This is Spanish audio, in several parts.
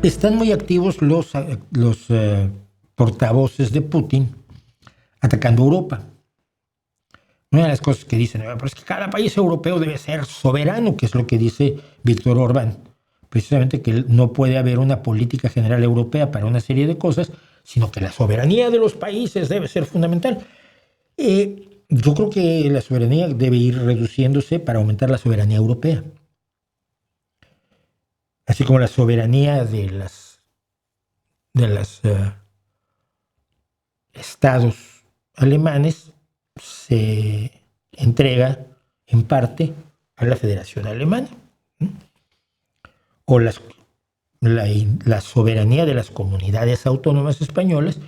Están muy activos los portavoces de Putin atacando a Europa. Una de las cosas que dicen, pero es que cada país europeo debe ser soberano, que es lo que dice Víctor Orbán. Precisamente que no puede haber una política general europea para una serie de cosas, sino que la soberanía de los países debe ser fundamental. Yo creo que la soberanía debe ir reduciéndose para aumentar la soberanía europea. Así como la soberanía de los estados alemanes se entrega en parte a la Federación Alemana. O la soberanía de las comunidades autónomas españolas,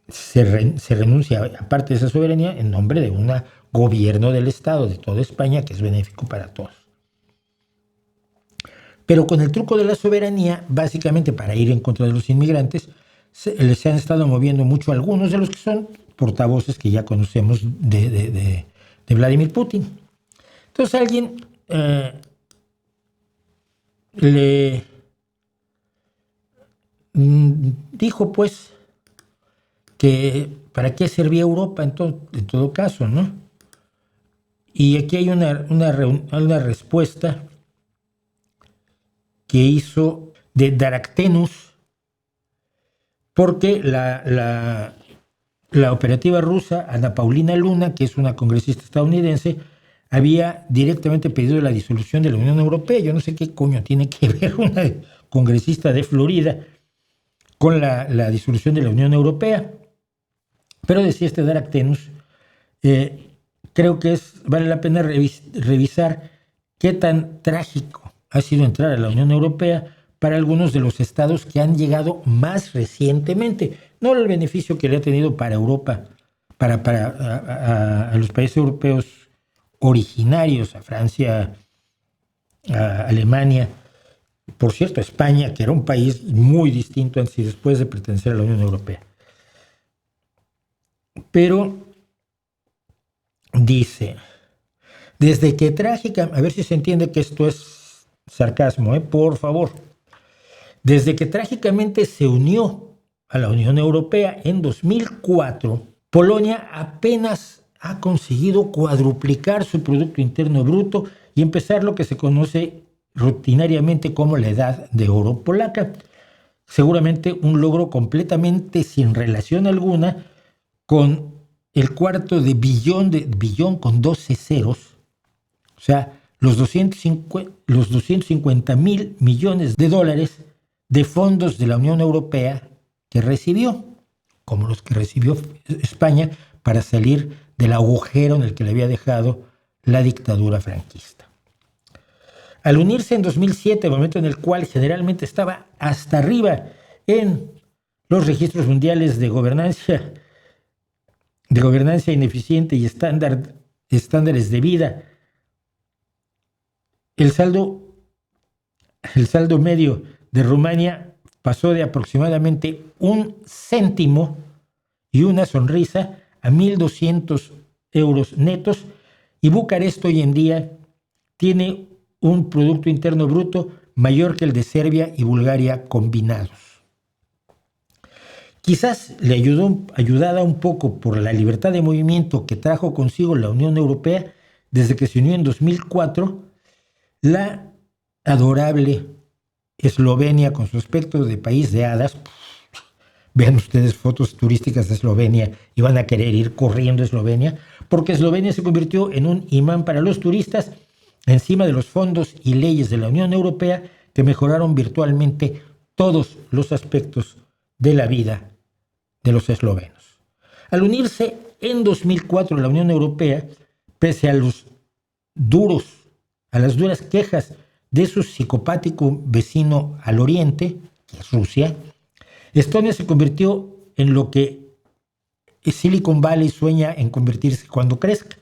se renuncia a parte de esa soberanía en nombre de un gobierno del Estado de toda España que es benéfico para todos. Pero con el truco de la soberanía, básicamente para ir en contra de los inmigrantes, se han estado moviendo mucho algunos de los que son portavoces que ya conocemos de Vladimir Putin. Entonces alguien le dijo pues que para qué servía Europa en todo caso, ¿no? Y aquí hay una respuesta que hizo de Daractenus, porque la operativa rusa Ana Paulina Luna, que es una congresista estadounidense, había directamente pedido la disolución de la Unión Europea. Yo no sé qué coño tiene que ver una congresista de Florida con la disolución de la Unión Europea. Pero decía este Daractenus, creo que vale la pena revisar qué tan trágico ha sido entrar a la Unión Europea para algunos de los estados que han llegado más recientemente. No el beneficio que le ha tenido para Europa, a los países europeos originarios, a Francia, a Alemania, por cierto, a España, que era un país muy distinto antes y después de pertenecer a la Unión Europea. Pero dice, desde que a ver si se entiende que esto es sarcasmo, por favor. Desde que trágicamente se unió a la Unión Europea en 2004, Polonia apenas ha conseguido cuadruplicar su Producto Interno Bruto y empezar lo que se conoce rutinariamente como la Edad de Oro polaca. Seguramente un logro completamente sin relación alguna con el cuarto de billón con 12 ceros, o sea, los 250 mil millones de dólares de fondos de la Unión Europea que recibió, como los que recibió España para salir del agujero en el que le había dejado la dictadura franquista. Al unirse en 2007, momento en el cual generalmente estaba hasta arriba en los registros mundiales de gobernanza ineficiente y estándares de vida, el saldo medio de Rumania pasó de aproximadamente 1 céntimo y una sonrisa a 1.200 euros netos, y Bucarest hoy en día tiene un Producto Interno Bruto mayor que el de Serbia y Bulgaria combinados. Quizás ayudada un poco por la libertad de movimiento que trajo consigo la Unión Europea desde que se unió en 2004, la adorable Eslovenia, con su aspecto de país de hadas. Vean ustedes fotos turísticas de Eslovenia y van a querer ir corriendo a Eslovenia, porque Eslovenia se convirtió en un imán para los turistas encima de los fondos y leyes de la Unión Europea que mejoraron virtualmente todos los aspectos de la vida de los eslovenos. Al unirse en 2004 a la Unión Europea, pese a las duras quejas de su psicopático vecino al oriente, que es Rusia, Estonia se convirtió en lo que Silicon Valley sueña en convertirse cuando crezca,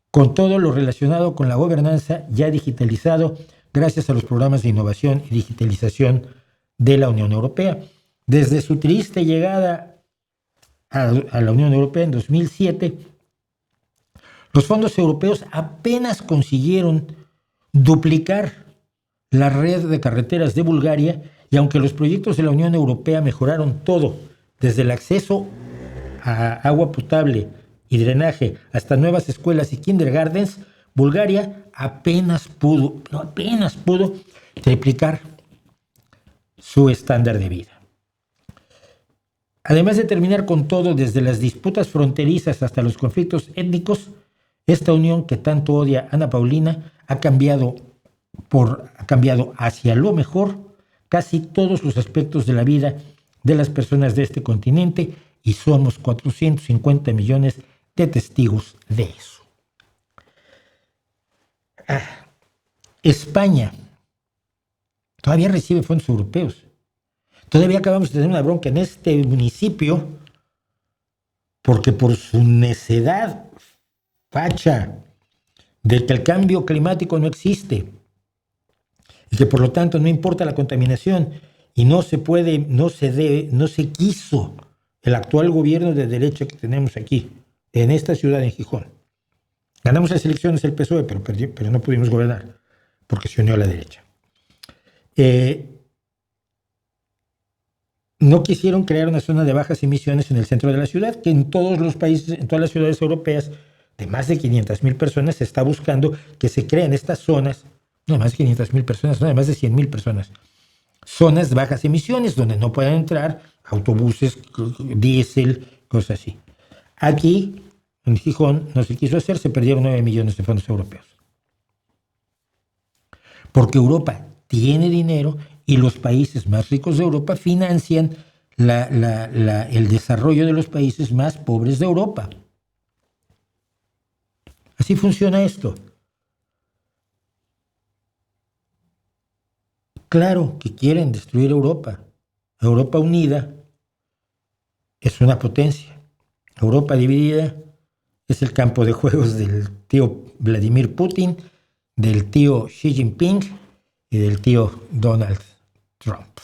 con todo lo relacionado con la gobernanza ya digitalizado gracias a los programas de innovación y digitalización de la Unión Europea. Desde su triste llegada a la Unión Europea en 2007, los fondos europeos apenas consiguieron duplicar la red de carreteras de Bulgaria, y aunque los proyectos de la Unión Europea mejoraron todo, desde el acceso a agua potable y drenaje hasta nuevas escuelas y kindergartens, Bulgaria apenas pudo triplicar su estándar de vida. Además de terminar con todo, desde las disputas fronterizas hasta los conflictos étnicos, esta unión que tanto odia Ana Paulina ha cambiado hacia lo mejor casi todos los aspectos de la vida de las personas de este continente, y somos 450 millones de testigos de eso. España todavía recibe fondos europeos. Todavía acabamos de tener una bronca en este municipio porque por su necedad facha de que el cambio climático no existe y que por lo tanto no importa la contaminación y no se quiso el actual gobierno de derecha que tenemos aquí, en esta ciudad, en Gijón. Ganamos las elecciones el PSOE, pero no pudimos gobernar porque se unió a la derecha. No quisieron crear una zona de bajas emisiones en el centro de la ciudad, que en todos los países, en todas las ciudades europeas de más de 500,000 personas, se está buscando que se creen estas zonas, no de más de 500,000 personas, no de más de 100,000 personas, zonas de bajas emisiones donde no puedan entrar autobuses, diésel, cosas así. Aquí, en Gijón, no se quiso hacer, se perdieron 9 millones de fondos europeos. Porque Europa tiene dinero y los países más ricos de Europa financian el desarrollo de los países más pobres de Europa. Así funciona esto. Claro que quieren destruir Europa. Europa unida es una potencia. Europa dividida es el campo de juegos del tío Vladimir Putin, del tío Xi Jinping y del tío Donald Trump.